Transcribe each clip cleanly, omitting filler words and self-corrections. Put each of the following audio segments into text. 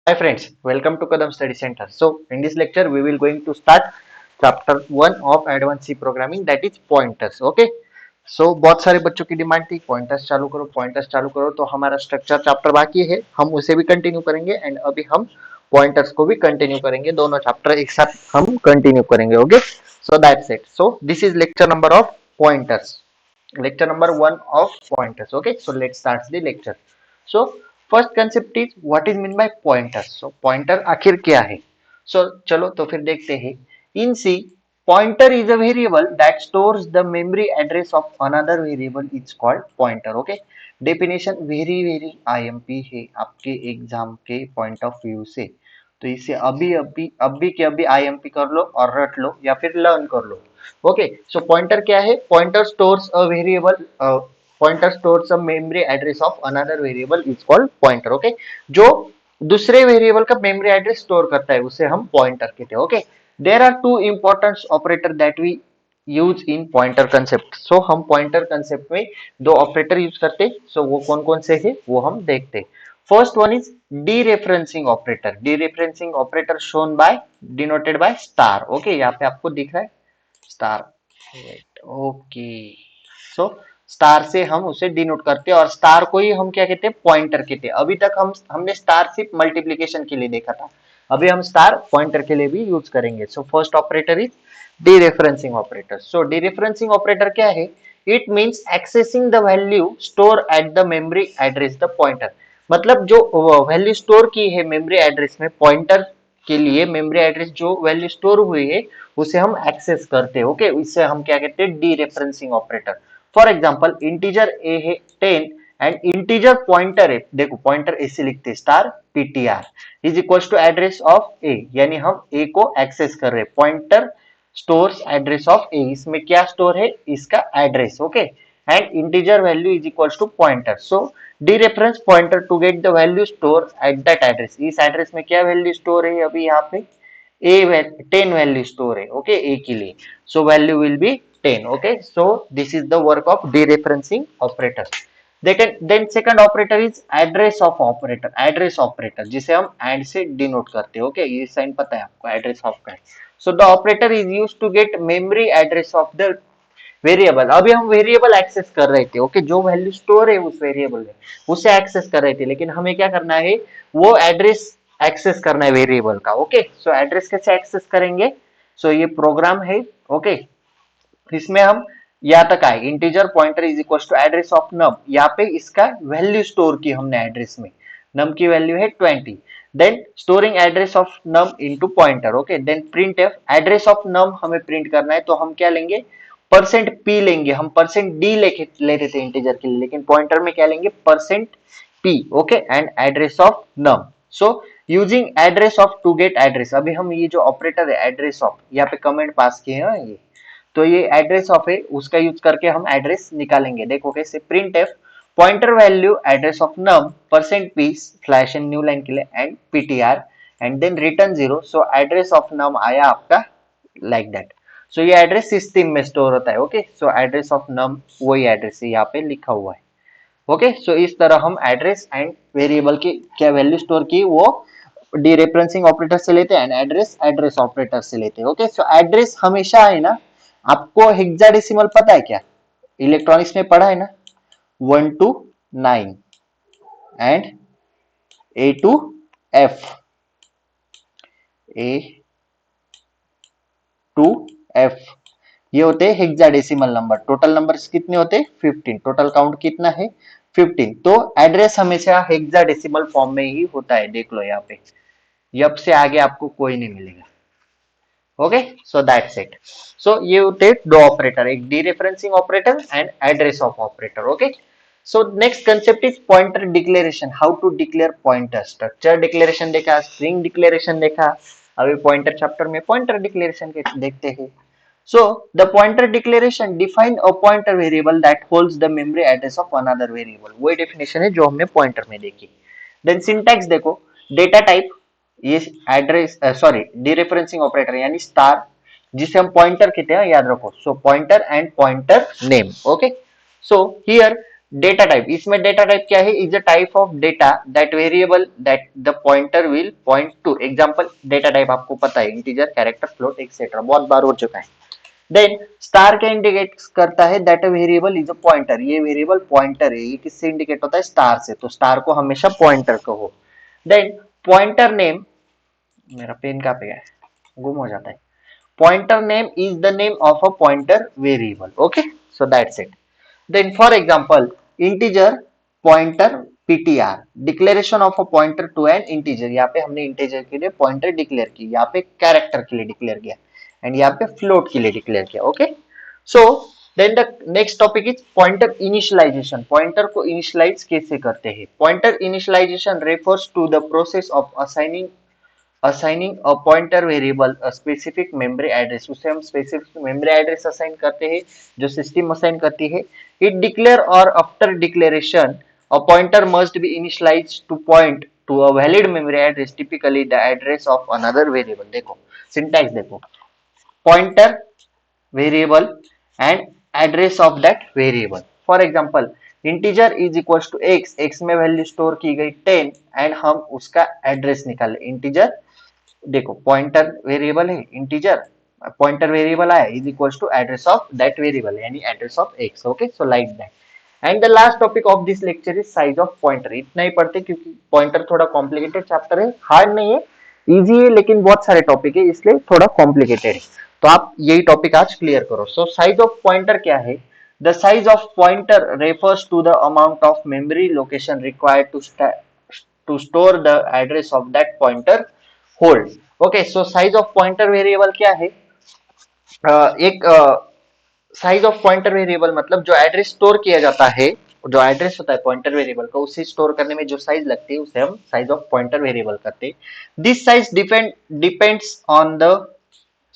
Hi friends, welcome to Kadam Study Center. So in this lecture we will going to start chapter 1 of advanced C programming, that is pointers. Okay. So बहुत सारे बच्चों की demand थी pointers चालू करो, तो हमारा structure chapter बाकी है, हम उसे भी कंटिन्यू करेंगे एंड अभी हम पॉइंटर्स को भी कंटिन्यू करेंगे, दोनों चैप्टर एक साथ हम कंटिन्यू करेंगे. Okay, so that's it. So this is lecture number of pointers, lecture number 1 of pointers. Okay, so let's start the lecture. So first concept is what is mean by pointers. So pointer आखिर क्या है? So चलो तो फिर देखते हैं. In C, pointer is a variable that stores the memory address of another variable. It's called pointer. Okay, definition very very IMP है आपके एग्जाम के पॉइंट ऑफ व्यू से, तो इसे अभी के अभी आईएमपी कर लो और रट लो या फिर लर्न कर लो. ओके, सो पॉइंटर क्या है? Pointer stores a variable, pointer stores a memory address of another variable is called pointer. Okay, जो दूसरे वेरिएबल का मेमोरी एड्रेस स्टोर करता है उसे हम पॉइंटर कहते हैं. Okay, there are two important operator that we use in pointer concept. So हम पॉइंटर कंसेप्ट में दो ऑपरेटर यूज करते हैं. सो वो कौन कौन से है वो हम देखते हैं. First one is dereferencing operator. Dereferencing operator shown by, denoted by star. Okay, यहाँ पे आपको दिख रहा है स्टार. ओके, सो स्टार से हम उसे डिनोट करते हैं और स्टार को ही हम क्या कहते हैं? पॉइंटर कहते हैं. अभी तक हमने स्टार सिर्फ मल्टीप्लीकेशन के लिए देखा था, अभी हम स्टार पॉइंटर के लिए भी यूज करेंगे. So first operator is dereferencing operator. So dereferencing operator क्या है? It means accessing the value store at the memory address the pointer. मतलब जो वैल्यू स्टोर की है मेमोरी एड्रेस में, पॉइंटर के लिए मेमोरी एड्रेस जो वैल्यू स्टोर हुई है उसे हम एक्सेस करते हैं. ओके, इससे हम क्या कहते हैं? डीरेफरेंसिंग operator. For example integer a है 10 एंड इंटीजर पॉइंटर है, देखो पॉइंटर ऐसे लिखते हैं star PTR is equals to address of a, यानी हम ए को एक्सेस कर रहे हैं. Pointer stores address of a, इसमें क्या स्टोर है? इसका address. Okay, and integer value is equals to pointer. So dereference pointer to get the value store at that address. इस एड्रेस में क्या वैल्यू स्टोर है? अभी यहाँ पे a 10 वैल्यू स्टोर है. ओके, a के लिए, so value will be 10. Okay, so this is the work of dereferencing operator. Then second operator is address of operator. Address operator जिसे हम एंड से डिनोट करते हैं. ओके, ये साइन पता है आपको, एड्रेस ऑफ का. So the operator is used to get memory address of the variable. अभी हम वेरिएबल एक्सेस कर रहे थे. ओके, जो वैल्यू स्टोर है उस वेरिएबल में उसे एक्सेस कर रहे थे, लेकिन हमें क्या करना है? वो एड्रेस एक्सेस करना है वेरिएबल का. ओके, सो एड्रेस कैसे एक्सेस करेंगे? सो ये प्रोग्राम है. ओके, इसमें हम यहाँ तक आए, integer pointer is equal to address of num. यहाँ पे इसका वैल्यू स्टोर की हमने एड्रेस में, नम की वैल्यू है 20. Then storing address of num into pointer. Okay, then print F address of num हमें प्रिंट करना है, तो हम क्या लेंगे? परसेंट पी लेंगे. हम परसेंट डी लेके लेते थे इंटीजर के लिए, लेकिन पॉइंटर में क्या लेंगे? Percent P. Okay, and address of num. So using address of to get address. अभी हम ये जो ऑपरेटर है एड्रेस ऑफ, यहाँ पे कमेंट पास किए हैं ये, तो ये एड्रेस ऑफ है, उसका यूज करके हम एड्रेस निकालेंगे. देखो कैसे? Printf pointer value address of num percent p slash n new line के लिए and PTR and then return 0. So address of num आया आपका लाइक दैट. सो ये एड्रेस सिस्टम में स्टोर होता है. ओके, सो एड्रेस ऑफ नम वही address है, यहाँ पे लिखा हुआ है. ओके, सो इस तरह हम एड्रेस एंड वेरिएबल की क्या वैल्यू स्टोर की वो डीरेफरेंसिंग ऑपरेटर से लेते हैं एंड एड्रेस एड्रेस ऑपरेटर से लेते हैं. ओके, सो एड्रेस हमेशा है ना, आपको हेक्साडेसिमल पता है क्या? इलेक्ट्रॉनिक्स में पढ़ा है ना, 1 to 9 and A to F, A to F, ये होते हैं हेक्साडेसिमल नंबर. टोटल नंबर्स कितने होते हैं? 15. टोटल काउंट कितना है? 15. तो एड्रेस हमेशा हेक्साडेसिमल फॉर्म में ही होता है. देख लो यहाँ पे, यब से आगे आपको कोई नहीं मिलेगा. Okay, so that's it. So ये होते दो ऑपरेटर, एक dereferencing operator and address of operator. Okay, so next concept is pointer declaration. How to declare pointer. Structure declaration देखा, स्ट्रिंग डिक्लेरेशन देखा, अभी पॉइंटर चैप्टर में पॉइंटर डिक्लेरेशन देखते हैं. So the pointer declaration define a pointer variable that holds the memory address of another variable. वही definition है जो हमने पॉइंटर में देखी. देन सिंटैक्स देखो, डेटा टाइप, ये एड्रेस सॉरी डीरेफरेंसिंग ऑपरेटर यानी स्टार, जिसे हम पॉइंटर कहते हैं, याद रखो. So pointer and pointer name. Okay, so here data type, इसमें डेटा टाइप क्या है, is a type of data that variable that the pointer will point to. Example data type आपको पता है, इंटीजर, कैरेक्टर, फ्लोट एक्सेट्रा, बहुत बार हो चुका है। देन स्टार क्या इंडिकेट करता है, that a variable is a pointer, ये वेरिएबल पॉइंटर है, ये किससे इंडिकेट होता है, स्टार से, तो स्टार को हमेशा पॉइंटर कहो। देन पॉइंटर नेम, मेरा पेन कहाँ पे है, गुम हो जाता है। Pointer name is the name of a pointer variable. Okay, so that's it. Then, for example, integer pointer ptr, declaration of a pointer to an integer. यहाँ पे हमने integer के लिए pointer declare की, यहाँ पे character के लिए declare किया, and यहाँ पे float के लिए declare किया. Okay, so then the next topic is pointer initialization. Pointer को initialize कैसे करते हैं? Pointer initialization refers to the process of assigning a pointer variable a specific memory address, उसे हम specific memory address assign करते हैं जो system assign करती है. It declare or after declaration a pointer must be initialized to point to a valid memory address, typically the address of another variable. देखो syntax देखो, pointer variable and address of that variable. For example, integer is equals to x, x में value store की गई 10 and हम उसका address निकाले. Integer देखो pointer variable है, इंटीजर पॉइंटर वेरिएबल आया is equals to address of that variable, यानी address of x. Okay, so like that. And the last topic of this lecture is size of pointer. इतना ही पढ़ते क्योंकि pointer थोड़ा complicated chapter है, hard नहीं है, इजी है, लेकिन बहुत सारे टॉपिक है इसलिए थोड़ा कॉम्प्लिकेटेड है. तो आप यही टॉपिक आज क्लियर करो. सो साइज ऑफ पॉइंटर क्या है? The size of pointer refers to the amount of memory location required to store the address of that pointer hold. Okay, so size of pointer variable क्या है? एक size of pointer variable मतलब जो address store किया जाता है, जो address होता है पॉइंटर वेरिएबल का, उसे स्टोर करने में जो साइज लगती है उसे हम साइज ऑफ पॉइंटर वेरिएबल करते हैं. This size depends on the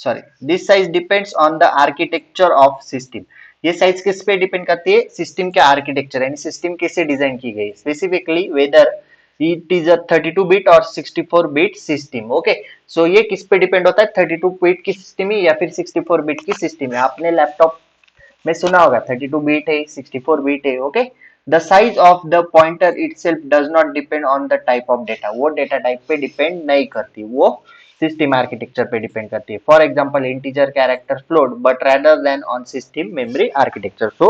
sorry this size depends on the architecture of system. ये साइज किस पे डिपेंड करती है? सिस्टम के आर्किटेक्चर, यानी सिस्टम कैसे डिजाइन की गई, specifically whether it is a 32 bit और 64 बिट सिस्टम. ओके, सो ये किस पे डिपेंड होता है? 32 बिट की सिस्टम है या फिर 64 बिट की सिस्टम है. आपने लैपटॉप में सुना होगा 32 बिट है, 64 बिट है. Okay, the size of the pointer itself does not depend on the type of data, वो डेटा टाइप पे डिपेंड नहीं करती, वो सिस्टम आर्किटेक्चर पे डिपेंड करती है. For example integer, character, float, but rather than on system memory architecture. So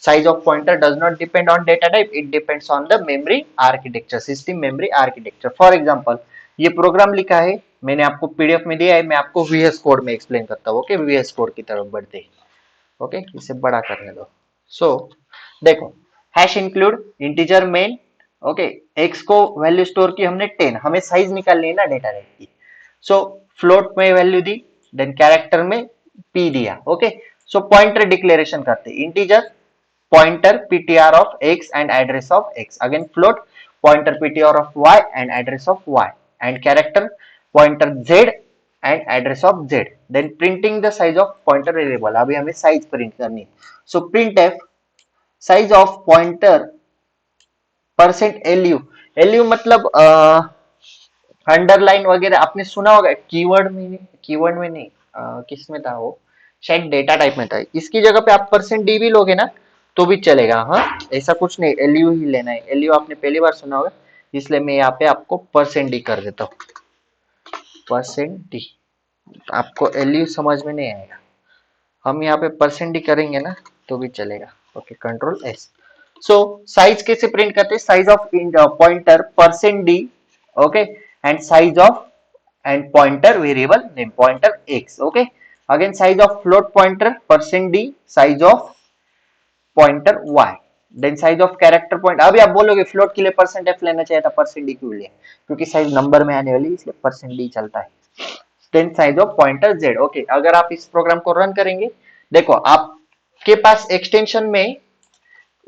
size of pointer does not depend on data type, it depends on the memory architecture, system memory architecture. For example, ये programme लिखा है मैंने, आपको PDF में दिया है, मैं आपको वीएस कोड में एक्सप्लेन करता हूँ. ओके, वीएस कोड की तरफ बढ़ते हैं. ओके, इसे बड़ा करने दो. सो देखो, hash include integer main. Okay, x को वैल्यू स्टोर की हमने 10, हमें साइज निकालनी है ना डेटा टाइप की. सो फ्लोट में वैल्यू दी, देन कैरेक्टर में पी दिया. ओके, सो पॉइंटर डिक्लेरेशन करते, integer pointer ptr of x and address of x, again float pointer ptr of y and address of y, and character pointer z and address of z. Then printing the size of pointer variable, अभी हमें size print करनी है. सो printf size of pointer %lu. lu मतलब underline वगैरह आपने सुना होगा, keyword में नहीं, किस में था वो, शायद डेटा टाइप में था. इसकी जगह पे आप %d भी लोगे ना तो भी चलेगा. हाँ, ऐसा कुछ नहीं, एलयू ही लेना है. एलयू आपने पहली बार सुना होगा, इसलिए मैं यहाँ पे आपको %d कर देता हूँ. %d, आपको एलयू समझ में नहीं आएगा, हम यहाँ पे %d करेंगे ना तो भी चलेगा. Okay, control S. So size कैसे प्रिंट करते हैं? Size of pointer %d. Okay, and size of and pointer variable name pointer x. Okay, again size of float pointer %d, size of pointer y, then size of character point. अभी आप बोलोगे float के लिए %f लेना चाहिए था, %d क्यों लिया? क्योंकि साइज नंबर में आने वाली इसलिए %d चलता है. then size of pointer z. Okay, अगर आप इस प्रोग्राम को रन करेंगे, देखो आपके पास एक्सटेंशन में,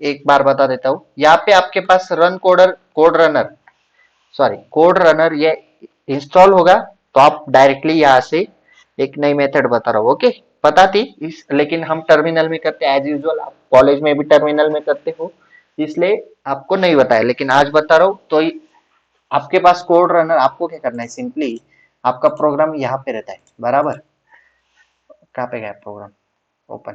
एक बार बता देता हूं, यहाँ पे आपके पास रन कोड रनर ये इंस्टॉल होगा, तो आप डायरेक्टली यहाँ से एक नई मेथड बता रहा हूँ. ओके, पता थी इस, लेकिन हम टर्मिनल में करते हैं एज यूजुअल, आप कॉलेज में भी टर्मिनल में करते हो इसलिए आपको नहीं बताया, लेकिन आज बता रहा हूँ. तो आपके पास कोड रनर, आपको क्या करना है, सिंपली आपका प्रोग्राम यहाँ पे रहता है बराबर. कहाँ पे गया प्रोग्राम? ओपन.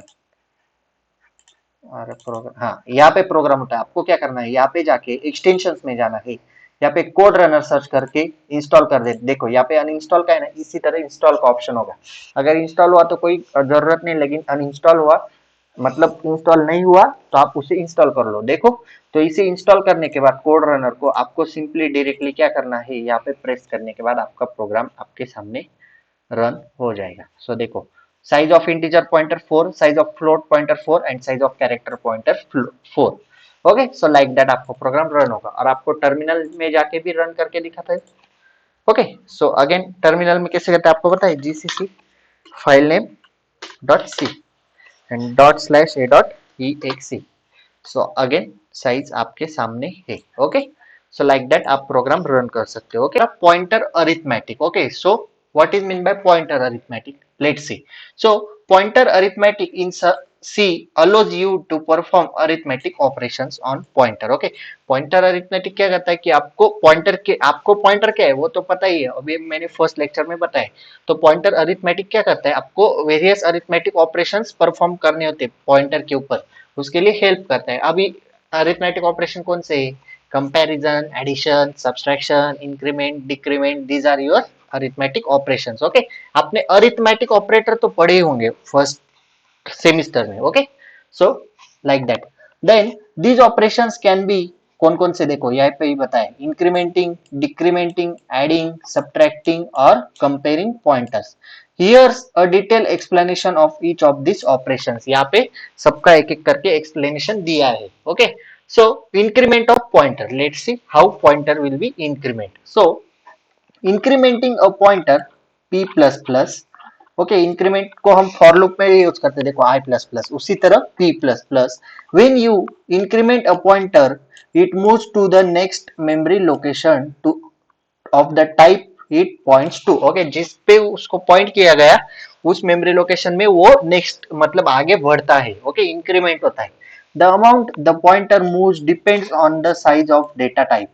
अरे प्रोग्राम, हाँ यहाँ पे प्रोग्राम होता है, आपको क्या करना है, यहाँ पे जाके एक्सटेंशंस में जाना है, यहाँ पे कोड रनर सर्च करके इंस्टॉल कर दे। देखो यहाँ पे अनइंस्टॉल का है ना, इसी तरह इंस्टॉल का ऑप्शन होगा। अगर इंस्टॉल हुआ तो कोई जरूरत नहीं, लेकिन अनइंस्टॉल हुआ मतलब इंस्टॉल नहीं हुआ तो आप उसे इंस्टॉल कर लो। देखो, तो इसे इंस्टॉल करने के बाद कोड रनर को आपको सिंपली डायरेक्टली क्या करना है, यहाँ पे प्रेस करने के बाद आपका प्रोग्राम आपके सामने रन हो जाएगा। सो देखो, size of integer pointer 4, size of float pointer 4 and size of character pointer 4। Okay, so like that आपका प्रोग्राम रन होगा और आपको टर्मिनल में जाके भी रन करके दिखाता है। ओके, सो अगेन टर्मिनल में कैसे करते हैं आपको पता है, GCC file name dot C and dot slash A dot E X C. So again size आपके सामने है। ओके, so like that आप प्रोग्राम रन कर सकते हो। Okay, pointer arithmetic. Okay, so what is mean by pointer arithmetic? Let's see. So pointer arithmetic in C allows you to perform arithmetic operations on pointer. Okay, pointer arithmetic क्या करता है कि आपको pointer क्या है वो तो पता ही है, अभी मैंने फर्स्ट लेक्चर में बताया। तो pointer arithmetic क्या करता है, आपको various arithmetic operations perform करने होते हैं pointer के ऊपर, उसके लिए हेल्प करता है। अभी अरिथमेटिक ऑपरेशन कौन से है, comparison, addition, subtraction, increment, decrement, these are your arithmetic operations. Okay, आपने अरिथमेटिक ऑपरेटर तो पढ़े होंगे फर्स्ट सेमिस्टर में। Okay, so like that then these operations can be, कौन कौन से देखो यहाँ पे ही बताए, इंक्रीमेंटिंग, डिक्रीमेंटिंग, एडिंग, सब्ट्रैक्टिंग और comparing pointers. Here's a detail explanation of each of this operations. यहाँ पे सबका एक एक करके एक्सप्लेनेशन दिया है। Okay, so increment of pointer, let's see how pointer will be increment. So incrementing a pointer p plus plus, okay, increment को हम फॉर लूप में यूज करते हैं, देखो i प्लस प्लस, उसी तरह p plus plus, when you increment a pointer it moves to the next memory location to of the type it points to. Okay, जिस पे उसको पॉइंट किया गया उस मेमोरी लोकेशन में वो नेक्स्ट मतलब आगे बढ़ता है। ओके, इंक्रीमेंट होता है। The amount the pointer moves depends on the size of data type.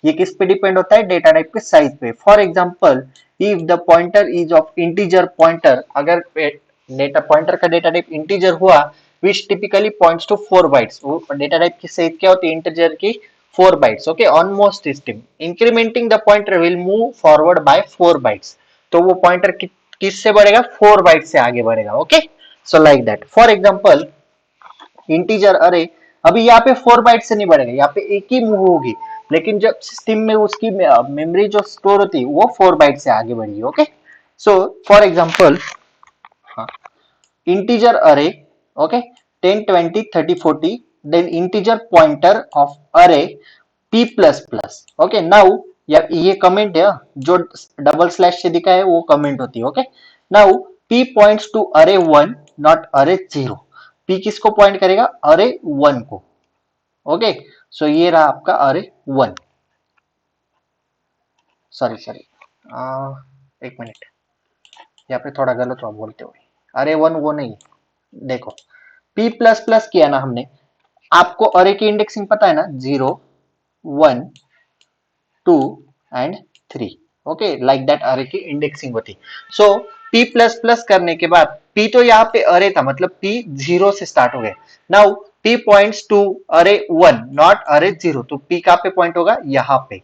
ये किस पे डिपेंड होता है, डेटा टाइप के साइज पे। For example, if the pointer is of integer pointer, अगर डेटा पॉइंटर का डेटा टाइप इंटीजर हुआ which typically points to 4 bytes, वो डेटा टाइप की साइज क्या होती है इंटीजर की, 4 bytes. Okay, on most system incrementing the pointer will move forward by 4 bytes, तो वो पॉइंटर किससे बढ़ेगा, 4 bytes से आगे बढ़ेगा। Okay, so like that. For example integer अरे, अभी यहाँ पे 4 बाइट से नहीं बढ़ेगा, यहाँ पे एक ही मूव होगी, लेकिन जब सिस्टम में उसकी मेमोरी जो स्टोर होती है वो 4 बाइट से आगे बढ़ेगी। Okay, so for example integer array, okay, 10 20 30 40, then integer pointer of array p plus plus। okay, now ये कमेंट है, जो डबल स्लैश से दिखा है वो कमेंट होती है। Okay, now p points to array 1 not अरे 0। p किसको पॉइंट करेगा, अरे 1 को। ओके, सो ये रहा आपका अरे 1, सॉरी सॉरी, एक मिनट, यहाँ पे थोड़ा गलत हुआ बोलते हुए, अरे 1 वो नहीं, देखो p प्लस प्लस किया ना हमने, आपको अरे की इंडेक्सिंग पता है ना, 0 1 2 एंड 3। ओके, लाइक दैट अरे की इंडेक्सिंग होती। सो p प्लस प्लस करने के बाद p तो यहाँ पे अरे था, मतलब p 0 से स्टार्ट हो गया। Now p points to array 1 not अरे 0, तो p कहाँ पे पॉइंट होगा, यहाँ पे।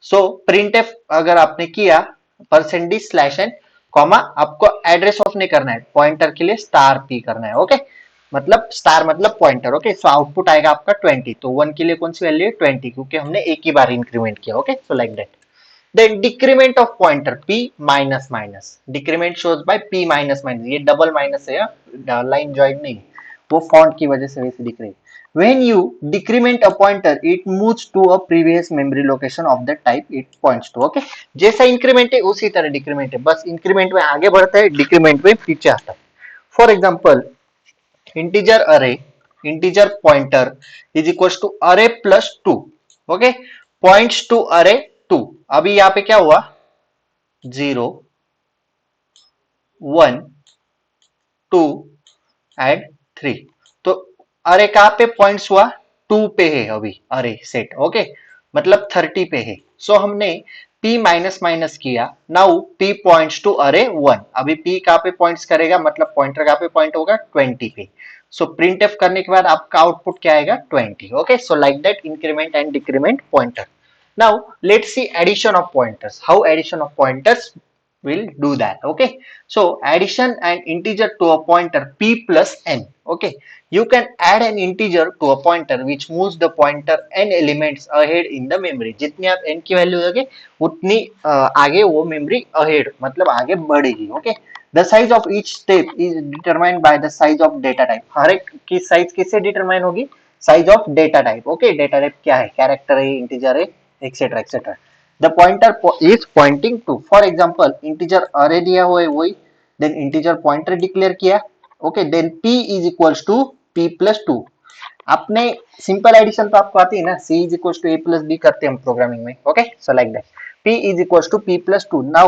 सो प्रिंट एफ अगर आपने किया परसेंटेज स्लैश एन कॉमा, आपको एड्रेस ऑफ नहीं करना है, पॉइंटर के लिए स्टार पी करना है। ओके, मतलब स्टार मतलब पॉइंटर। ओके, सो आउटपुट आएगा आपका 20, तो 1 के लिए कौन सी वैल्यू है, 20, क्योंकि हमने एक ही बार इंक्रीमेंट किया। Okay, so like that. Then decrement of pointer p minus minus, decrement shows by p minus minus, ये डबल माइनस है, लाइन जॉइन नहीं, वो फॉन्ट की वजह से वैसे दिख रही है। When you decrement a pointer, it moves to a previous memory location of the type it points to. Okay, जैसा इंक्रीमेंट है उसी तरह डिक्रीमेंट है, बस इंक्रीमेंट में आगे बढ़ता है, डिक्रीमेंट में पीछे आता है। For example integer array, integer pointer is equal to array plus 2। Okay, points to array 2। अभी यहाँ पे क्या हुआ, 0 1 2 एंड 3, तो अरे कहाँ पे पॉइंट्स हुआ, 2 पे है अभी अरे सेट। ओके, मतलब 30 पे है। सो हमने p माइनस माइनस किया, now p points to array 1, अभी p कहाँ पे पॉइंट्स करेगा, मतलब पॉइंटर कहाँ पे पॉइंट होगा, 20 पे। सो प्रिंट एफ करने के बाद आपका आउटपुट क्या आएगा 20. Okay, so like that increment and decrement pointer. Now let's see addition of pointers, how addition of pointers will do that. Okay, so addition an integer to a pointer p plus n. Okay, you can add an integer to a pointer which moves the pointer n elements ahead in the memory. जितनी आप n की value दोगे उतनी आगे वो memory ahead मतलब आगे बढ़ेगी. Okay, the size of each step is determined by the size of data type. हर एक की साइज किससे डिटरमाइन होगी? Size of data type. Okay, data type क्या है? कैरेक्टर है, इंटीजर है, etcetera etcetera. The pointer is pointing to, for example, integer array दिया हुआ है वही, then integer pointer declare किया. Okay, then p is equals to p plus 2. आपने सिंपल एडिशन तो आपको आती है ना, c is equals to a plus b करते हैं हम प्रोग्रामिंग में. Okay, so like that p is equals to p plus 2. Now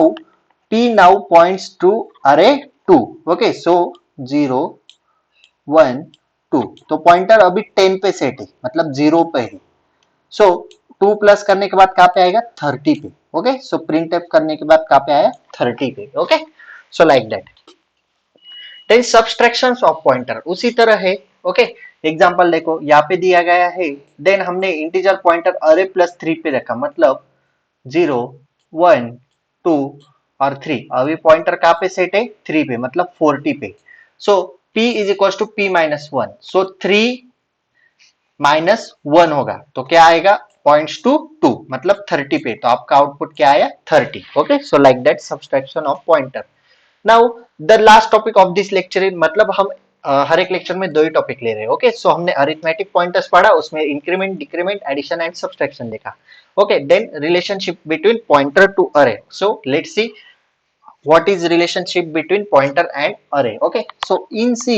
p now points to array 2. Okay, so 0 1 2, तो पॉइंटर अभी 10 पे सेट है मतलब 0 पे है. सो 2 प्लस करने के बाद कहाँ पे आएगा? 30 पे. ओके, सो प्रिंट एफ करने के बाद कहाँ पे आया? 30 पे. Okay, so like that. Then subtractions of pointer उसी तरह है. ओके, एग्जांपल देखो यहाँ पे दिया गया है. देन हमने इंटीजर पॉइंटर अरे प्लस 3 पे रखा मतलब 0 1 2 और 3. अभी पॉइंटर कहाँ पे सेट है? 3 पे मतलब 40 पे. So p is equal to p minus 1. So 3 minus 1 होगा तो क्या आएगा? पॉइंट्स टू 2 मतलब 30 पे. तो आपका आउटपुट क्या आया? 30. Okay, so like that subtraction of pointer. Now the last topic of this lecture, मतलब हम हर एक लेक्चर में 2 ही टॉपिक ले रहे हैं. ओके, सो हमने अरिथमेटिक पॉइंटर्स पढ़ा, उसमें increment, decrement, addition and subtraction देखा. Okay, then relationship between pointer to array. So let's see what is relationship between pointer and array. Okay, so in C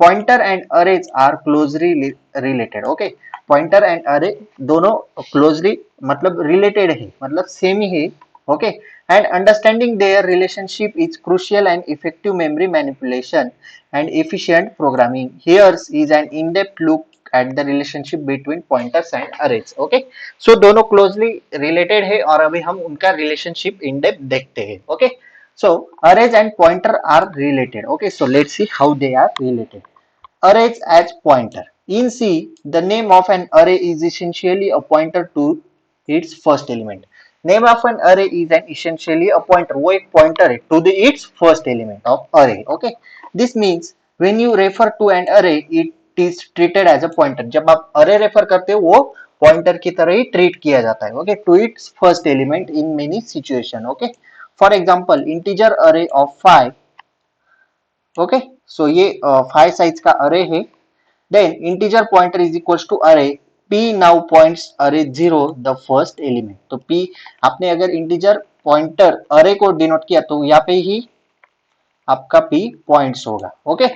pointer and arrays are closely related. Okay, pointer and array दोनों closely मतलब related है मतलब same ही है. Okay, and understanding their relationship is crucial and effective memory manipulation and efficient programming. Here is an in-depth look at the relationship between pointers and arrays. Okay, so दोनों closely related है और अभी हम उनका relationship in depth देखते हैं. Okay, so arrays and pointer are related. Okay, so let's see how they are related. Arrays as pointer. In C, the name of an array is essentially a pointer to its first element. Name of an array is an essentially a pointer. वो एक pointer है to the its first element of array. Okay, this means when you refer to an array, it is treated as a pointer. जब आप array refer करते हो वो pointer की तरह ही treat किया जाता है. Okay, to its first element in many situation. Okay, for example, integer array of 5. Okay, so ये 5 साइज का array है. Then integer pointer is equals to array. P now points array 0 the first element. तो P आपने अगर integer pointer array को denote किया तो यहाँ पे ही आपका P points होगा. Okay,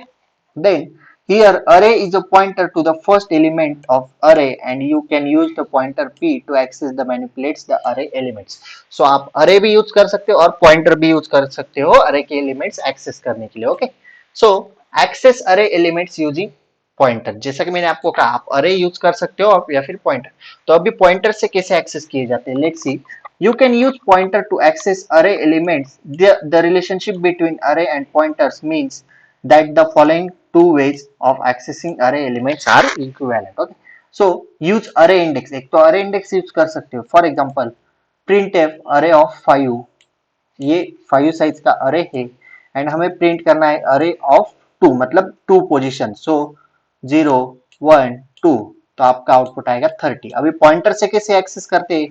then here array is a pointer to the first element of array and you can use the pointer P to access the manipulates the array elements. So आप array भी use कर सकते हो और pointer भी use कर सकते हो array के elements access करने के लिए. Okay, so access array elements using pointer. जैसा कि मैंने आपको कहा आप अरे यूज कर सकते हो या फिर पॉइंटर. तो अभी पॉइंटर से कैसे एक्सेस किए जाते हैं? Let's see. You can use pointer to access array elements. The relationship between array and pointers means that the following two ways of accessing array elements are equivalent. Okay, so use array index. एक तो array index use कर सकते हो. For example, printf array of 5. ये 5 size का array है and हमें print करना है array of 2 मतलब 2 पोजीशन. सो 0 1 2, तो आपका आउटपुट आएगा 30. अभी पॉइंटर से कैसे एक्सेस करते हैं?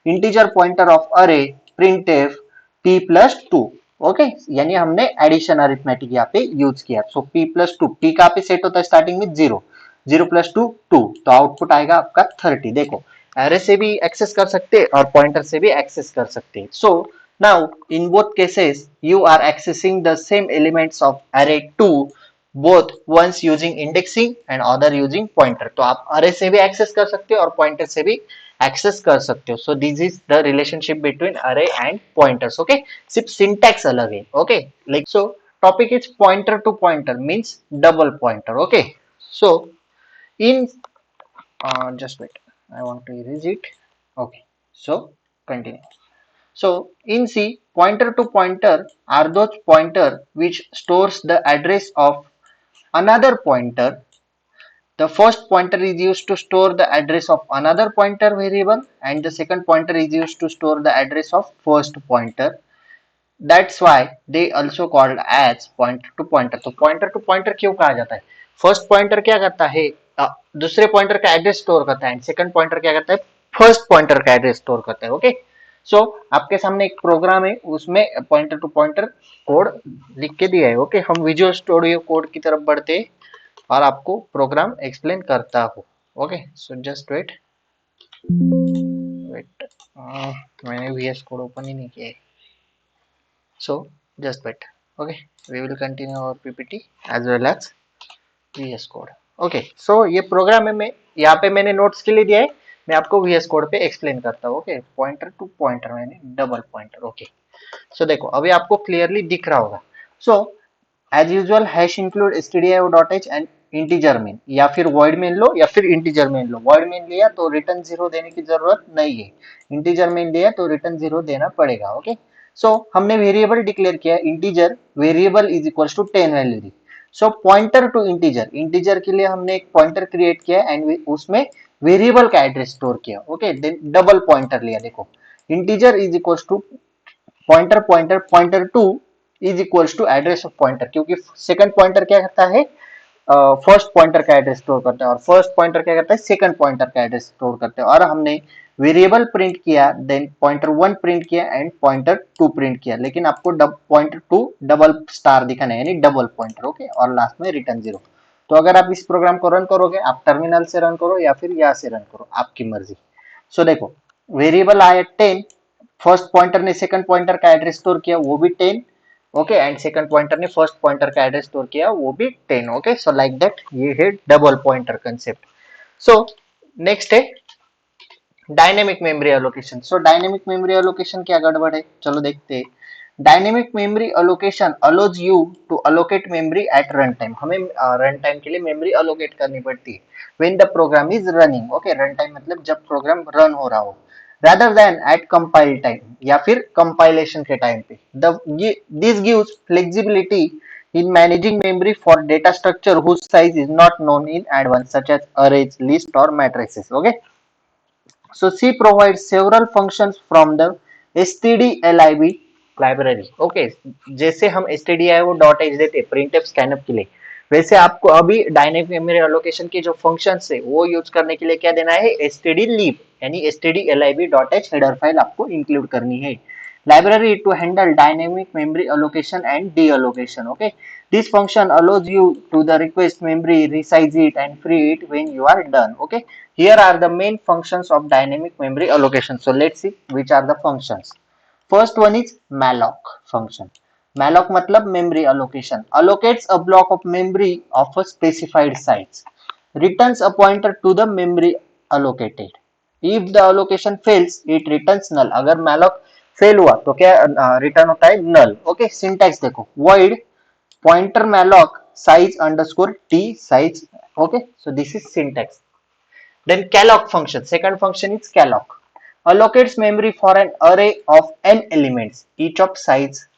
इंटीजर पॉइंटर ऑफ अरे प्रिंटफ p प्लस 2. ओके, यानी हमने एडिशन अरिथमेटिक यहाँ पे यूज किया. सो p प्लस 2, p कहाँ पे सेट होता है? स्टार्टिंग में 0 0 प्लस 2 2, तो आउटपुट आएगा आपका 30. देखो एरे से भी एक्सेस कर सकते हैं और पॉइंटर से भी एक्सेस कर सकते हैं. So now in both cases you are accessing the same elements of array 2, both ones using indexing and other using pointer. तो आप array से भी एक्सेस कर सकते हो और pointer से भी एक्सेस कर सकते हो. So this is the relationship between array and pointers. Okay, सिर्फ syntax अलग है. Okay, like so topic is pointer to pointer means double pointer. Okay, so in just wait, I want to erase it. Okay, so continue. So in C, pointer to pointer are those pointer which stores the address of another pointer The first pointer is used to store the address of another pointer variable and the second pointer is used to store the address of first pointer. That's why they also called as pointer to pointer. तो pointer to pointer क्यों कहा जाता है? First pointer क्या करता है? दूसरे pointer का address store करता है and second pointer क्या करता है? First pointer का address store करता है. ओके, सो आपके सामने एक प्रोग्राम है, उसमें pointer to pointer कोड लिख के दिया है. ओके, हम विजुअल स्टूडियो कोड की तरफ बढ़ते हैं और आपको प्रोग्राम एक्सप्लेन करता हूँ. Okay, so just wait wait, मैंने VS कोड ओपन ही नहीं किया है. So just wait. Okay, we will continue our PPT as well as VS Code. Okay, so ये प्रोग्राम है, मैं यहाँ पे मैंने नोट्स के लिए दिया है, मैं आपको VS Code पे एक्सप्लेन करता हूँ. ओके, पॉइंटर टू पॉइंटर मैंने डबल पॉइंटर. ओके, सो देखो अभी आपको क्लियरली दिख रहा होगा. So as usual hash include stdio.h and integer main, या फिर void मेन लो या फिर इंटीजर मेन लो. void मेन लिया तो रिटर्न 0 देने की जरूरत नहीं है, इंटीजर मेन लिया तो रिटर्न 0 देना पड़ेगा. ओके, सो हमने वेरिएबल डिक्लेयर किया integer, variable is equal to 10 value दी. So pointer to integer, integer के लिए हमने एक पॉइंटर क्रिएट किया एंड उसमें वेरिएबल का एड्रेस स्टोर किया. ओके, देन डबल पॉइंटर लिया. देखो integer is equal to pointer pointer pointer to is equal to address of pointer, क्योंकि सेकंड पॉइंटर क्या करता है? फर्स्ट पॉइंटर का एड्रेस स्टोर करते हैं और फर्स्ट पॉइंटर क्या करता है? सेकंड पॉइंटर का एड्रेस स्टोर करते हैं. और हमने वेरिएबल प्रिंट किया, देन पॉइंटर 1 प्रिंट किया एंड पॉइंटर 2 प्रिंट किया, लेकिन आपको पॉइंटर 2 डबल स्टार दिखाना है, यानी डबल पॉइंटर. ओके, और लास्ट में रिटर्न 0. तो अगर आप इस प्रोग्राम को रन करोगे, आप टर्मिनल से रन करो या फिर यहाँ से रन करो, आपकी मर्जी. सो देखो वेरिएबल आया 10, फर्स्ट पॉइंटर ने सेकंड पॉइंटर का एड्रेस स्टोर किया, वो भी 10. ओके, एंड सेकंड पॉइंटर ने फर्स्ट पॉइंटर का एड्रेस स्टोर किया, वो भी 10. ओके, सो लाइक दैट, ये है double pointer concept. So next है dynamic memory allocation. So dynamic memory allocation क्या गड़बड़ है, चलो देखते हैं. Dynamic memory allocation allows you to allocate memory at run time. हमें रन टाइम के लिए मेमोरी अलोकेट करनी पड़ती है when the program is running. Okay, run time मतलब जब प्रोग्राम रन हो रहा हो, rather than at compile time या फिर compilation के टाइम पे. This gives flexibility in managing memory for data structure whose size is not known in advance, such as arrays, list or matrices. Okay, so C provides several functions from the stdlib library. Okay, जैसे हम stdio.h देते हैं printf scanf के लिए, वैसे आपको अभी dynamic memory allocation के जो फंक्शंस है वो यूज करने के लिए क्या देना है? stdlib, यानी stdlib.h हेडर फाइल आपको इंक्लूड करनी है. Library to handle dynamic memory allocation and deallocation. Okay, this function allows you to the request memory, resize it and free it when you are done. Okay, here are the main functions of dynamic memory allocation. So let's see which are the functions. First one is malloc function. Malloc मतलब memory allocation. Allocates a block of memory of a specified size. Returns a pointer to the memory allocated. If the allocation fails, it returns null. अगर malloc fail हुआ तो क्या return होता है? नल. Okay, syntax देखो, void pointer malloc size underscore t size. Okay, so this is syntax. Then calloc function, second function is calloc, allocates memory for an array of n elements each of size.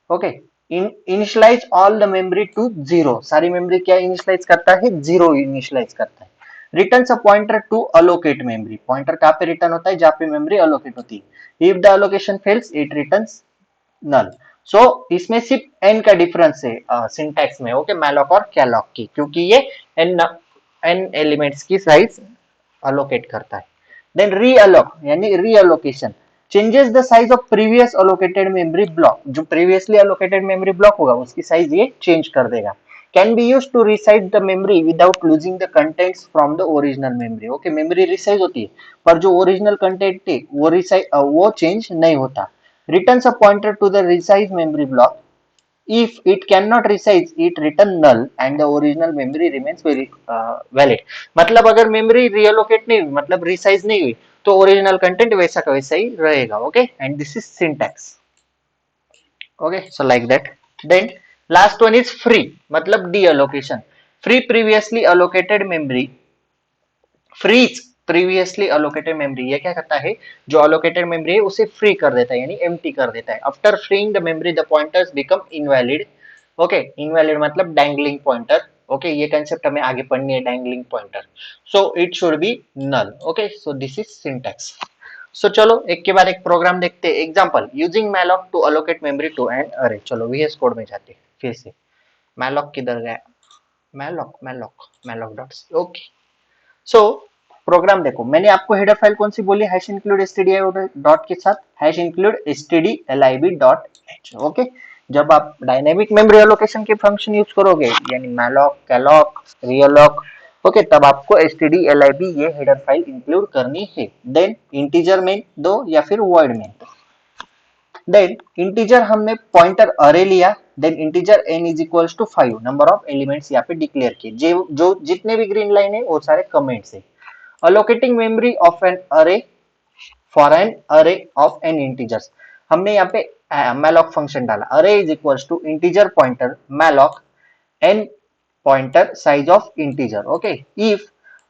Okay, initialize all the memory to 0. सारी memory क्या initialise करता है? 0 initialize करता है. Returns a pointer to allocate memory. Pointer कहाँ पे return होता है? जहाँ पे मेमोरी अलोकेट होती है. If the allocation fails, it returns null. So इसमें सिर्फ n का डिफरेंस है सिंटैक्स में. ओके, मैलॉक और कैलॉक की, क्योंकि ये n एलिमेंट्स की साइज अलोकेट करता है. देन रीअलोक यानी reallocation, changes the size of previous allocated memory block. जो प्रीवियसली अलोकेटेड मेमोरी ब्लॉक होगा उसकी साइज ये चेंज कर देगा. Can be use to resize the memory without losing the contents from the original memory. Okay, memory resize होती है पर जो ओरिजिनल कंटेंट है वो चेंज नहीं होता. Returns a pointer to the resize memory block. If it cannot resize, it return null and the original memory remains very valid. मतलब अगर मेमोरी रिलोकेट नहीं हुई, मतलब रिसाइज नहीं हुई, तो ओरिजिनल कंटेंट वैसा का वैसा ही रहेगा. Okay, and this is syntax. Okay, so like that. Then last one is free, मतलब deallocation. Free previously allocated memory, frees previously allocated memory, ये क्या करता है? जो अलोकेटेड मेमोरी है उसे फ्री कर देता है, यानी एम्प्टी कर देता है. After freeing the memory the pointers become invalid. Okay, invalid मतलब डैंगलिंग पॉइंटर. ओके ये कंसेप्ट हमें आगे पढ़नी है dangling pointer, so it should be null. Okay so this is syntax. So चलो एक के बाद एक प्रोग्राम देखते हैं। Example using malloc to allocate memory to an array. चलो वीएस कोड में जाते हैं फिर से। मैलॉक किधर गया? Malloc malloc malloc dots. Okay so program देखो, मैंने आपको हेडर फाइल कौन सी बोली? हैश इंक्लूड stdio डॉट के साथ hash include stdlib dot h। Okay जब आप डायनेमिक मेमोरी एलोकेशन के फंक्शन यूज करोगे यानी मैलॉक कैलॉक रियलॉक, ओके तब आपको stdlib ये हेडर फाइल इंक्लूड करनी है। देन इंटीजर में दो या फिर वर्ड में दो। देन इंटीजर हमने पॉइंटर अरे लिया, then integer n is equals to 5 number of elements यहाँ पे डिक्लेयर किए। जो जितने भी ग्रीन लाइन है वो सारे कमेंट्स है। Allocating memory of n array for n array of n integers, हमने यहाँ पे मैलॉक फंक्शन डाला। Array is equals to integer pointer malloc n pointer size of integer. Okay if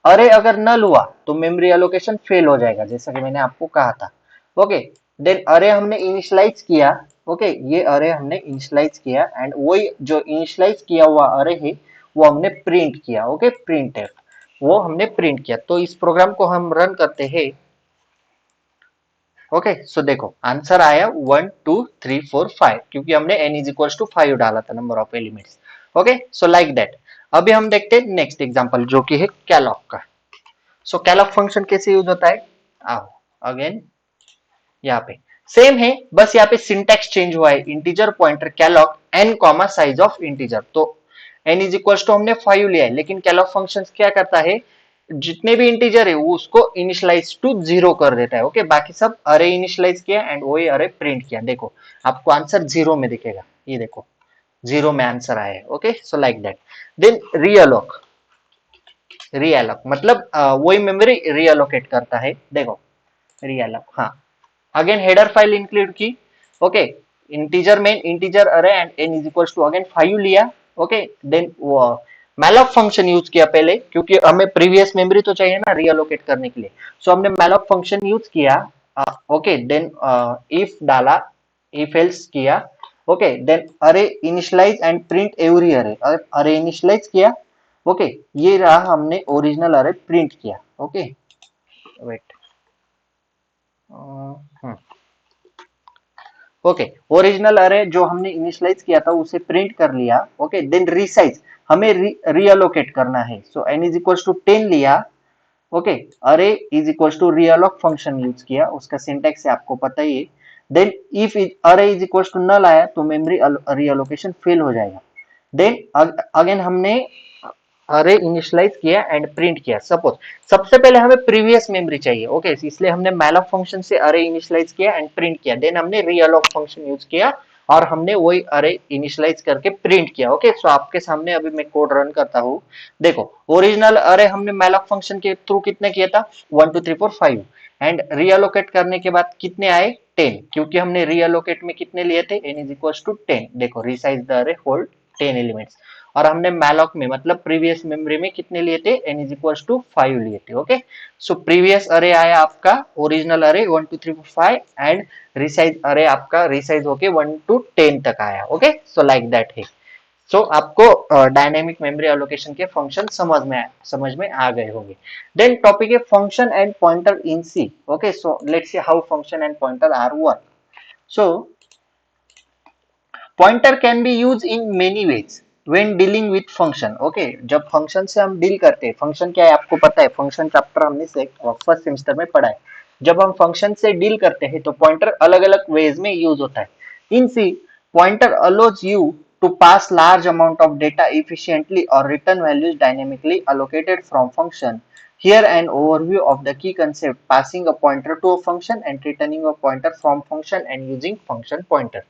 array अगर नल हुआ तो मेमोरी एलोकेशन फेल हो जाएगा, जैसा कि मैंने आपको कहा था। ओके देन अरे हमने इनिशियलाइज किया। ओके ये अरे हमने इनिशियलाइज किया एंड वही जो इनिशियलाइज किया हुआ अरे है वो हमने प्रिंट किया। ओके प्रिंट है वो हमने प्रिंट किया। तो इस प्रोग्राम को हम रन करते हैं। ओके सो देखो आंसर आया 1 2 3 4 5 क्योंकि हमने n इज इक्वल टू 5 डाला था number of elements. Okay so like that. अभी हम देखते हैं नेक्स्ट एग्जांपल जो कि है कैलॉक का। सो कैलॉक फंक्शन कैसे यूज होता है? आओ अगेन यहाँ पे सेम है, बस यहाँ पे सिंटैक्स चेंज हुआ है। Integer pointer calloc n comma size of integer, तो n इज इक्वल टू हमने 5 लिया है, लेकिन कैलॉक फंक्शन क्या करता है जितने भी इंटीजर है वो उसको इनिशियलाइज टू 0 कर देता है। ओके बाकी सब अरे इनिशियलाइज किया एंड वही अरे प्रिंट किया। देखो आपको आंसर 0 में दिखेगा, ये देखो 0 में आंसर आया है। Okay so like that. Then realloc, realloc मतलब वही मेमोरी रीअलोकेट करता है। देखो रीअलोक, हाँ अगेन हेडर फाइल इंक्लूड की। ओके इंटीजर में integer array and n is equal to again 5 लिया। Okay then malloc function use किया पहले क्योंकि हमें प्रीवियस मेमोरी तो चाहिए ना रीअलोकेट करने के लिए। सो हमने मैलॉक फंक्शन यूज किया। ओके देन इफ डाला, इफ एल्स किया। ओके देन अरे इनिशियलाइज एंड प्रिंट एवरी अरे, अरे इनिशियलाइज किया। ओके ये रहा हमने ओरिजिनल अरे प्रिंट किया। ओके वेट ओके ओरिजिनल अरे जो हमने इनिशियलाइज किया था उसे प्रिंट कर लिया। ओके देन रीसाइज हमें रीअलोकेट करना है। So n is equal to 10 लिया। Okay array is equal to realloc function use किया, उसका सिंटैक्स है आपको पता ही है। Then if array is equal to null आया तो मेमोरी रीअलोकेशन फेल हो जाएगा। देन अगेन हमने अरे इनिशियलाइज किया एंड प्रिंट किया। सपोज सबसे पहले हमें प्रीवियस मेमोरी चाहिए। ओके इसलिए हमने मैलॉक फंक्शन से अरे इनिशियलाइज किया एंड प्रिंट किया। देन हमने रीअलोक फंक्शन यूज किया और हमने वही अरे इनिशियलाइज करके प्रिंट किया। ओके सो आपके सामने अभी मैं कोड रन करता हूँ। देखो ओरिजिनल अरे हमने मैलॉक फंक्शन के थ्रू कितने किया था 1 2 3 4 5 एंड रीअलोकेट करने के बाद कितने आए 10 क्योंकि हमने रीअलोकेट में कितने लिए थे n इज इक्वल टू 10। देखो resize the array hold 10 elements. और हमने मैलॉक में मतलब प्रीवियस मेमोरी में कितने लिए थे n इज इक्वल टू 5 लिए थे। ओके सो प्रीवियस अरे आया आपका ओरिजिनल अरे 1 2 3 4 5 एंड रिसाइज अरे आपका रिसाइज होके 1 टू 10 तक आया। ओके सो लाइक दैट है। सो आपको डायनेमिक मेमोरी एलोकेशन के फंक्शन समझ में आ गए होंगे। देन टॉपिक है function and pointer in C. Okay so let's see how function and pointer are work. So pointer can be use in many ways when dealing with function. Okay जब function से हम deal करते हैं, function क्या है आपको पता है, फंक्शन चैप्टर हमने फर्स्ट सेमेस्टर में पढ़ा है। जब हम फंक्शन से डील करते हैं तो पॉइंटर अलग अलग वेज में यूज होता है। In C pointer allows you to pass large amount of data efficiently or return values dynamically allocated from function. Here an overview of the key concept passing a pointer to a function and returning a pointer from function and using function pointer.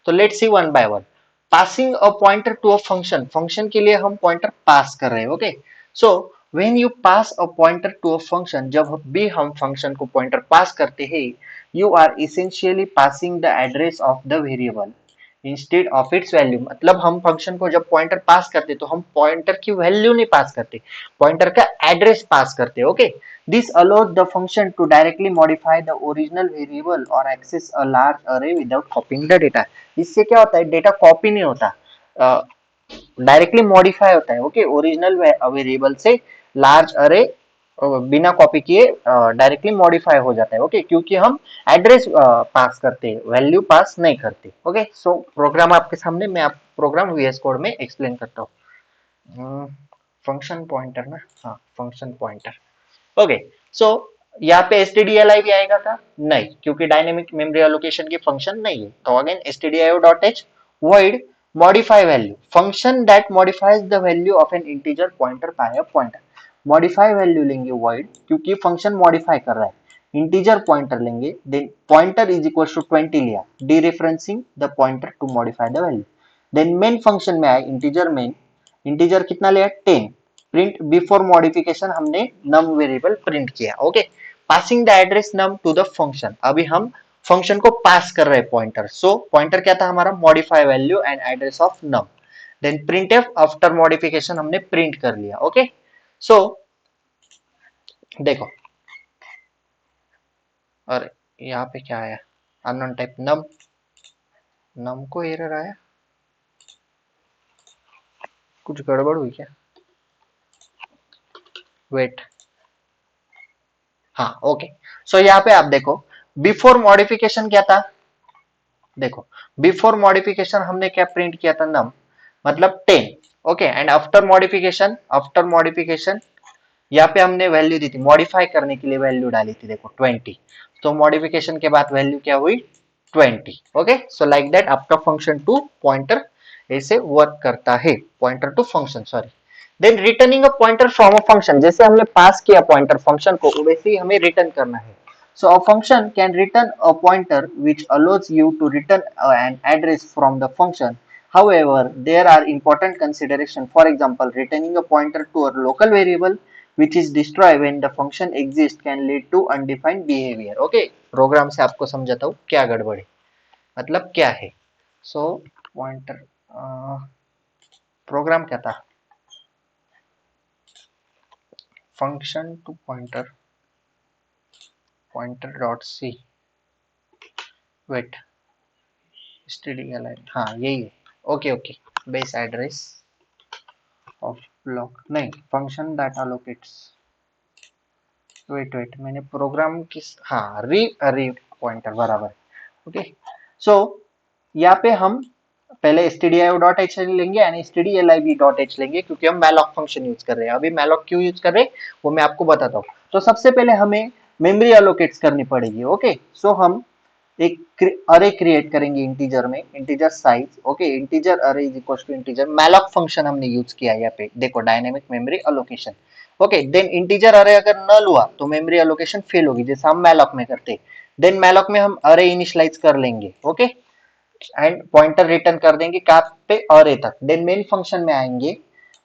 So let's see one by one. Passing a pointer to a function, function के लिए हम pointer pass कर रहे हैं। Okay so when you pass a pointer to a function, जब भी हम function को pointer pass करते हैं, you are essentially passing the address of the variable instead of its value. मतलब हम फंक्शन को जब पॉइंटर पास करते तो हम पॉइंटर की वैल्यू नहीं पास करते, पॉइंटर का एड्रेस पास करते। Okay this allows the function to directly modify the original variable और access a large array without copying the data. इससे क्या होता है डेटा कॉपी नहीं होता। डायरेक्टली मॉडिफाई होता है। ओके, ओरिजिनल वेरिएबल से लार्ज अरे बिना कॉपी किए डायरेक्टली मॉडिफाई हो जाता है। ओके, क्योंकि हम एड्रेस पास करते हैं, वैल्यू पास नहीं करते। ओके, सो प्रोग्राम आपके सामने, मैं आप प्रोग्राम वीएस कोड में एक्सप्लेन करता हूँ। फंक्शन पॉइंटर ना, हाँ फंक्शन पॉइंटर। ओके, सो यहाँ पे stdli भी आएगा था नहीं, क्योंकि डायनेमिक मेमोरी एलोकेशन की फंक्शन नहीं है। तो again stdio.h void modify value function that modifies the value of an integer pointer by a pointer। Modify value लेंगे void, क्योंकि फंक्शन मॉडिफाई कर रहा है। इंटीजर पॉइंटर लेंगे, then pointer is equal to 20 लिया, dereferencing the pointer to modify the value. Then main function में आए integer main, integer कितना लिया 10, प्रिंट बिफोर मॉडिफिकेशन हमने नम वेरिएबल प्रिंट किया। Okay, passing the address num to the function, अभी हम function को पास कर रहे हैं पॉइंटर। सो पॉइंटर क्या था हमारा, modify value and address of num. Then print f after modification हमने प्रिंट कर लिया। ओके, सो देखो, और यहाँ पे क्या आया, अननोन टाइप नम, नम को एरर आया, कुछ गड़बड़ हुई क्या, वेट, हाँ ओके। सो यहाँ पे आप देखो, बिफोर मॉडिफिकेशन क्या था, देखो बिफोर मॉडिफिकेशन हमने क्या प्रिंट किया था, नम मतलब 10। Okay, and after modification, after modification यहाँ पे हमने वैल्यू दी थी, मॉडिफाई करने के लिए वैल्यू डाली थी, देखो 20। तो मॉडिफिकेशन के बाद वैल्यू क्या हुई, 20। ओके, सो लाइक दैट आपका फंक्शन टू पॉइंटर ऐसे वर्क करता है, pointer to function, sorry. Then returning a pointer from a function, जैसे हमने पास किया पॉइंटर फंक्शन को, वैसे ही हमें रिटर्न करना है। So a function can return a pointer which allows you to return an address from the function. However, there are important considerations. For example, returning a pointer to a local variable which is destroyed when the function exists can lead to undefined behavior. Okay, program से आपको समझाता हूँ क्या गड़बड़ है, मतलब क्या है। So pointer प्रोग्राम क्या था, function to pointer, pointer dot c, wait, stdli, हाँ यही है। Okay okay, base address of block नहीं, फंक्शन दैट अलोकेट्स, वेट मैंने प्रोग्राम किस, हाँ री री पॉइंटर बराबर। ओके, सो यहाँ पे हम पहले stdio.h लेंगे एंड stdlib.h लेंगे, क्योंकि हम मैलॉक फंक्शन यूज कर रहे हैं। अभी मैलॉक क्यों यूज कर रहे हैं वो मैं आपको बताता हूँ। तो सबसे पहले हमें मेमोरी एलोकेट्स करनी पड़ेगी। ओके, सो हम एक अरे क्रिएट करेंगे इंटीजर में, integer size. Okay, integer array is equal to integer, malloc function हमने यूज किया यहाँ पे, देखो dynamic memory allocation. Okay, then integer array अगर नल हुआ तो मेमोरी एलोकेशन फेल होगी, जैसे हम मैलॉक में करते। देन मैलॉक में हम अरे इनिशियलाइज कर लेंगे। ओके, एंड पॉइंटर रिटर्न कर देंगे कहाँ पे, अरे तक। देन मेन फंक्शन में आएंगे।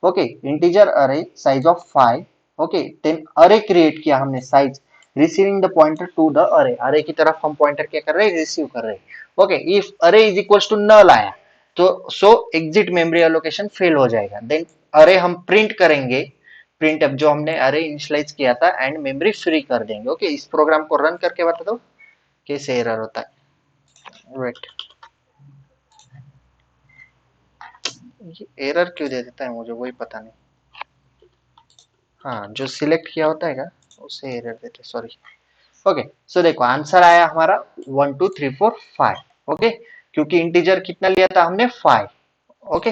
Okay, integer array size of 5। Okay, then array create किया हमने size, receiving the pointer to the array, array की तरफ हम पॉइंटर क्या कर रहे हैं, रिसीव कर रहे हैं। Okay, if array is equal to null आया तो सो एग्जिट मेमोरी एलोकेशन फेल हो जाएगा। देन अरे हम प्रिंट करेंगे, प्रिंट अब जो हमने अरे इनिशियलाइज किया था एंड मेमोरी फ्री कर देंगे। ओके, इस प्रोग्राम को रन करके बता दो कैसे एरर होता है, वेट, ये एरर क्यों दे देता है मुझे वही पता नहीं। हाँ, जो सिलेक्ट किया होता है क्या उससे एरर देते, सॉरी। ओके, सो देखो आंसर आया हमारा 1 2 3 4 5। ओके, क्योंकि इंटीजर कितना लिया था हमने 5। ओके,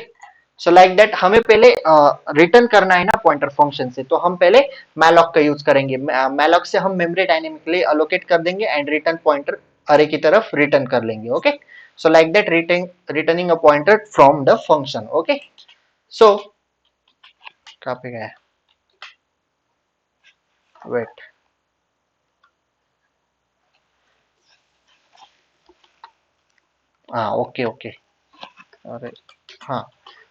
सो लाइक दैट हमें पहले रिटर्न करना है ना पॉइंटर फंक्शन से, तो हम पहले मैलॉक का यूज करेंगे। मैलॉक से हम मेमोरी डायनेमिकली अलोकेट कर देंगे एंड रिटर्न पॉइंटर अरे की तरफ रिटर्न कर लेंगे। Okay, so like that returning a pointer from the function. Okay, so कहाँ पे गया, वेट, हाँ ओके ओके, अरे हाँ।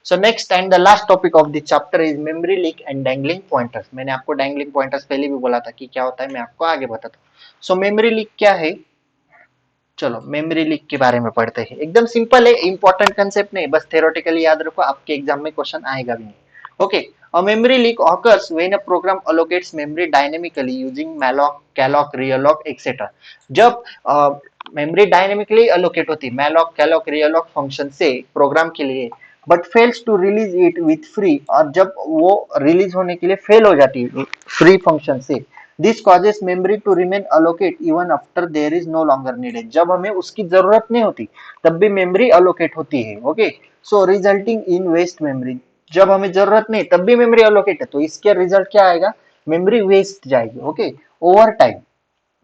So next and the last topic of the chapter is memory leak and dangling pointers. मैंने आपको डैंगलिंग पॉइंटर्स पहले भी बोला था कि क्या होता है, मैं आपको आगे बताता हूँ। सो मेमोरी लीक क्या है, चलो मेमोरी लीक के बारे में पढ़ते हैं। एकदम सिंपल है, इंपॉर्टेंट कंसेप्ट नहीं, बस थ्योरेटिकली याद रखो, आपके एग्जाम में क्वेश्चन आएगा भी नहीं। Okay, a memory leak occurs when a program allocates memory dynamically using malloc, calloc, realloc, etc. जब मेमोरी डायनेमिकली अलोकेट होती है मैलॉक कैलॉक रियलॉक फंक्शन से प्रोग्राम के लिए, but fails to release it with free, और जब वो release होने के लिए फेल हो जाती है फ्री फंक्शन से, this causes memory to remain allocate even after there is no longer needed, जब हमें उसकी जरूरत नहीं होती तब भी मेमोरी अलोकेट होती है। Okay, so resulting in waste memory, जब हमें जरूरत नहीं तब भी मेमोरी अलोकेट है तो इसके रिजल्ट क्या आएगा, मेमोरी वेस्ट जाएगी। ओके, ओवर टाइम,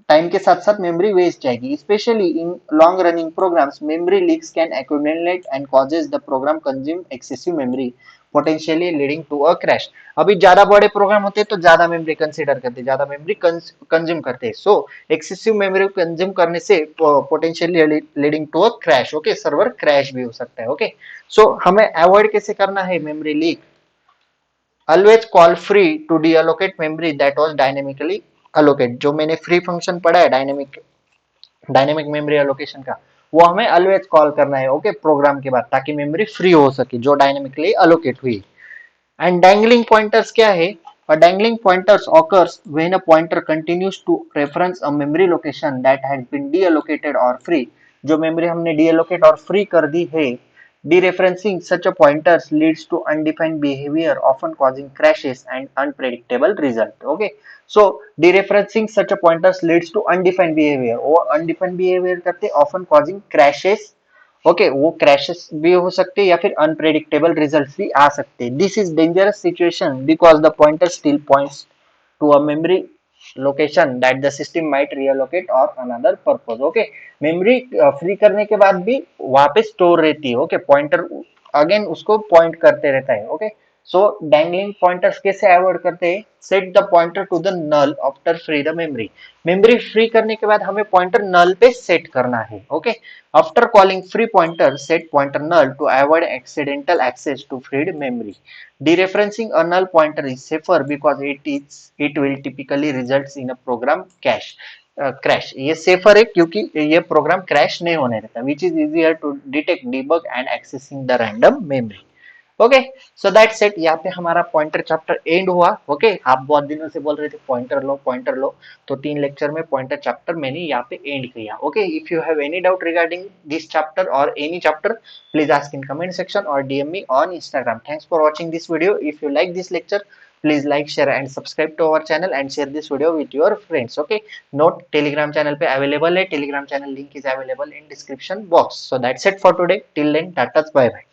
टाइम के साथ साथ मेमोरी वेस्ट जाएगी, specially in long running programs memory leaks can accumulate and causes the program consume excessive memory potentially leading to a crash. अभी ज्यादा बड़े प्रोग्राम होते हैं तो ज्यादा मेमोरी कंसीडर करते हैं, ज्यादा मेमोरी कंज्यूम करते हैं, सो एक्सेसिव मेमोरी कंज्यूम करने से potentially leading to a crash. Okay, server crash भी हो सकता है। ओके, सो हमें अवॉइड कैसे करना है memory leak, always call free to deallocate memory that was dynamically allocate, जो मैंने फ्री फंक्शन पढ़ा है डायनेमिक मेमोरी एलोकेशन का, वो हमें ऑलवेज कॉल करना है। ओके, प्रोग्राम के बाद, ताकि मेमोरी फ्री हो सके जो डायनेमिकली अलोकेट हुई। एंड डैंगलिंग पॉइंटर्स क्या है, dangling pointers occurs when a pointer continues to reference a memory location that has been deallocated और फ्री, जो मेमोरी हमने डीअलोकेट और फ्री कर दी है। Dereferencing such a pointers leads to undefined behavior, often causing crashes and unpredictable result. Okay, so dereferencing such a pointers leads to undefined behavior. वो undefined behavior करते often causing crashes. Okay, वो crashes भी हो सकते हैं या फिर unpredictable results भी आ सकते हैं। This is dangerous situation because the pointer still points to a memory location that the system might reallocate or another purpose. Okay, memory free करने के बाद भी वहां पे स्टोर रहती है। ओके, पॉइंटर अगेन उसको पॉइंट करते रहता है। ओके, सो डैंगलिंग पॉइंटर्स कैसे अवॉइड करते हैं, set the pointer to the null after free the memory, memory free करने के बाद हमें पॉइंटर नल पे सेट करना है। Okay, after calling free pointer set pointer null to avoid accidental access to freed memory. Dereferencing a null pointer is safer because it will typically results in a program cache crash. ये safer है क्योंकि ये program crash नहीं होने देता, which is easier to detect debug and accessing the random memory. Okay, so that's it, यहाँ पे हमारा पॉइंटर चैप्टर एंड हुआ। ओके, आप बहुत दिनों से बोल रहे थे पॉइंटर लो, तो 3 लेक्चर में पॉइंटर चैप्टर मैंने यहाँ पे एंड किया। Okay, if you have any doubt regarding this chapter और any chapter, please ask in comment section or DM me on Instagram. Thanks for watching this video. If you like this lecture, please like, share and subscribe to our channel and share this video with your friends. Okay, note Telegram channel पे available है, Telegram channel link is available in description box. So that's it for today. Till then, tata, bye bye.